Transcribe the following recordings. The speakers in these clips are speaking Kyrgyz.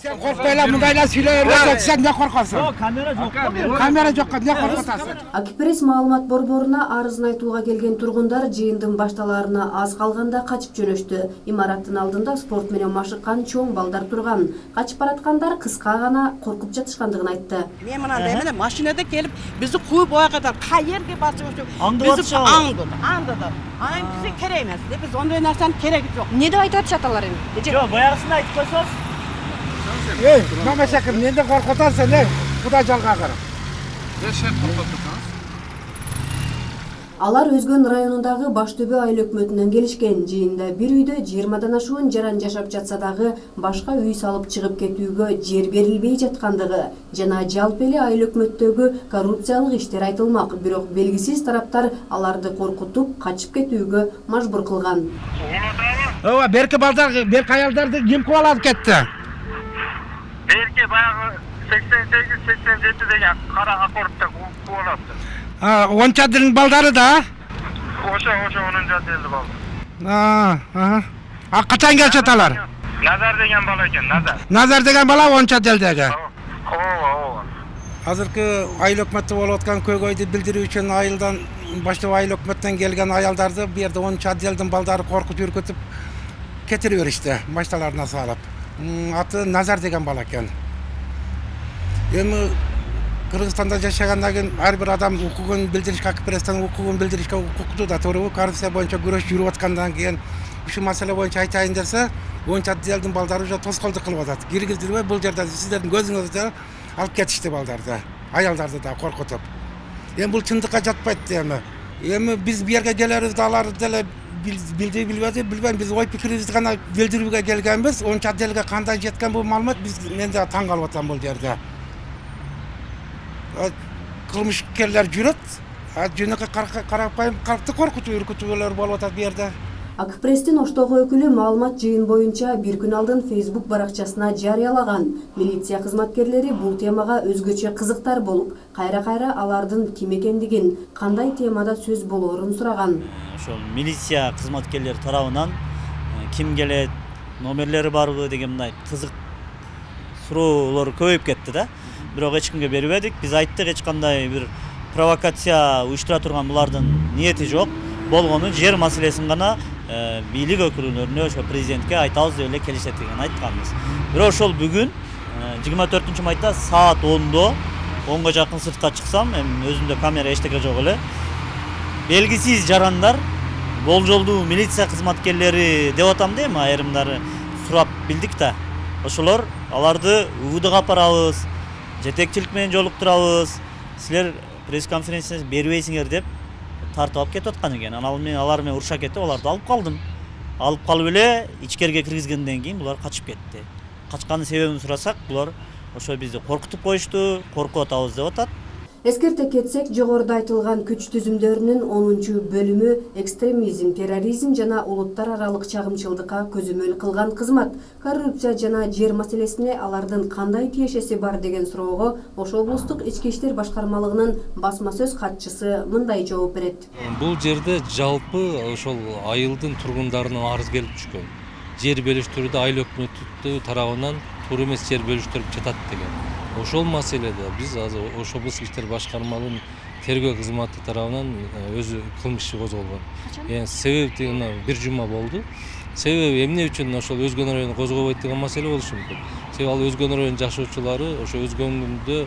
Sen korkmayla mındayla söyleyemezsen sen ne korkarsın? Yok, kamera yok. Kamera yok, ne korkatasın? Акипресс маалымат борборуна арызын айтууга келген тургундар жыйындын башталаарына аз калганда качып жөнөштү. Имараттын алдында спорт менен машыккан чоң балдар турган. Качып бараткандар кыска гана коркуп жатышкандыгын айтты. Мен мынандай эмне машинада келип бизди кууп ой кадар каерге барсак ошо Аңдып аңдыды. Ай бизге керек эмес. Биз ондой нерсенин кереги жок. Не деп айтып атышат алар эми? Жок, баягысын айтып койсоңуз. Ey, Mehmet Şakir, nende korkutarsan ne? Bu da calga karım. Алар Өзгөн районундагы Баштөбө айыл өкмөтүнөн келишкен. Жыйында бир үйдө 20 ашуун жаран жашап жатса дагы башка үй салып чыгып кетүүгө жер берилбей жаткандыгы жана жалпы эле айыл өкмөттөгү коррупциялык иштер айтылмак. Бирок белгисиз тараптар аларды коркутуп качып кетүүгө мажбур кылган. Ова, берки балдар, берки аялдарды ким куып алып кетти? Belki bayağı 88-87 деген kara akortta kuvalaptı. Onça dilin baldары da? Oşa 10. dildi baldı. Kaçan gelçetalar? Nazar degen bala eken, Nazar. Nazar degen bala onça dildegi. Ova. Azırkı ayıl ökmötü bolup atkan kögöydü bildirүү üчүн ayıldan başta ayıl ökmötten gelgen ayaldardı bir yerde onça dildin baldары korkup ürkütüp getiriyor işte baştalarına sağlap. Аты Назар деген бала экен. Эми Кыргызстанда жашагандан кийин ар бир адам укугун билдиришке Акипресстен укугун билдиришке укуктуу да туура. Коррупция боюнча күрөш жүрүп аткандан кийин ушул маселе боюнча айтайын десе, боюнча делдин балдары уже тоскоолдук кылып атат. Киргиздирбей бул жерде сиздердин көзүңүздө алып кетишти балдарды, аялдарды да коркутуп. Эми бул чындыкка жатпайт эми. Эми биз бу жерге келерибизде алар деле bildi bilmedi bilmem biz oy pikirimizni gana bildirүүгө келгенбиз. Онча делге кандай жеткен бул маалымат биз мен да таң калып атам бул жерде. Кылмышкерлер жүрөт, жөнөкөй карапайым калкты коркутуу үркүтүүлөр болуп атат бу жерде. Акипресстин Оштогу өкүлү маалымат жыйын боюнча бир күн алдын Facebook баракчасына жарыялаган. Милиция кызматкерлери бул темага өзгөчө кызыктар болуп, кайра-кайра алардын ким экендигин, кандай темада сөз болоорун сураган. Ошол милиция кызматкерлери тарабынан ким келет, номерлери барбы деген мындай кызык суроолор көбөйүп кетти да. Бирок эч кимге бербедик. Биз айттык, эч кандай бир провокация уюштура турган булардын ниети жок. Болгону жер маселесин гана бийлик өкүлдөрүнө ошо президентке айтабыз деп эле келишет деген айтканбыз. Бирок ошол бүгүн 24-майда саат 10-го жакын сыртка чыксам, өзүмдө камера эчтеке жок эле. Белгисиз жарандар, болжолдуу милиция кызматкерлери деп атам дейм, айрымдары сурап билдик да. Ошолор аларды УВДга апарабыз, жетекчилик менен жолуктурабыз, силер пресс-конференция бербейсиңер деп тартып алып кетип аткан экен. Алар менен уруша кетип, аларды алып калдым. Алып калып эле ичкерге киргизгенден кийин булар качып кетти. Качканын себебин сурасак, булар ошо бизди коркутуп коюшту, коркуп атабыз деп атат. Эскерте кетсек, жогоруда айтылган күч түзүмдөрүнүн 10-бөлүмү экстремизм, терроризм жана улуттар аралык чагымчылдыкка көзөмөл кылган кызмат. Коррупция жана жер маселесине алардын кандай тиешеси бар деген суроого Ош облустук ички иштер башкармалыгынын басма сөз катчысы мындай жооп берет. Бул жерде жалпы ошол айылдын тургундарынан арыз келип түшкөн. Жер бөлүштүрүүдө айыл өкмөтү тарабынан туура эмес жер бөлүштүрүп жатат деген. Ошол маселеде биз азыр Ош облустук иштер башкармалыгынын тергөө кызматы тарабынан өзү кылмыш иши козголгон. Себеби бир жума болду. Себеби эмне үчүн ошол Өзгөн району козгобойт деген маселе болушу мүмкүн. Себеби ал Өзгөн районунун жашоочулары ошо Өзгөндө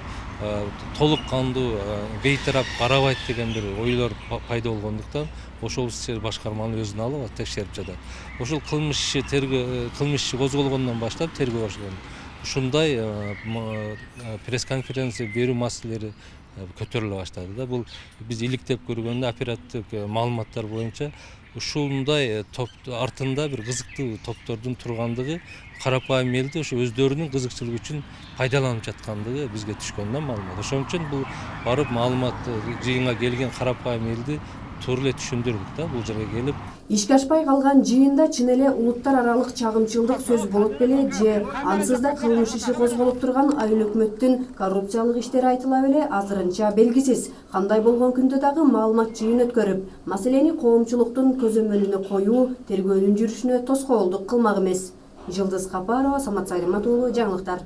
толук кандуу бейтарап карабайт деген бир ойлор пайда болгондуктан Ош облустук иштер башкармалыгы өзүн алып текшерип жатат. Ошол кылмыш иши козголгондон баштап тергөө башталган. Ушундай пресс-конференция берүү маселелери көтөрүлө баштады да. Бул биз иликтеп көргөндө оперативдик маалыматтар боюнча ушундай топ артында бир кызыктуу топтордун тургандыгы, карапайым элди ошо өздөрүнүн кызыкчылыгы үчүн пайдаланып жаткандыгы бизге түшкөн да маалымат. Ошон үчүн бул барып маалымат жыйынга келген карапайым элди туура эле түшүндүрдүк да бул жерге келип. Ишке ашпай калган жыйында чын эле улуттар аралык чагымчылдык сөз болуп беле же ансыз да кылмыш иши козголуп турган айыл өкмөттүн коррупциялык иштери айтыла беле азырынча белгисиз. Кандай болгон күндө дагы маалымат жыйын өткөрүп, маселени коомчулуктун көзөмөлүнө коюу тергөөнүн жүрүшүнө тоскоолдук кылмак эмес. Жылдыз Капарова, Самат Сайрымат уулу, жаңылыктар.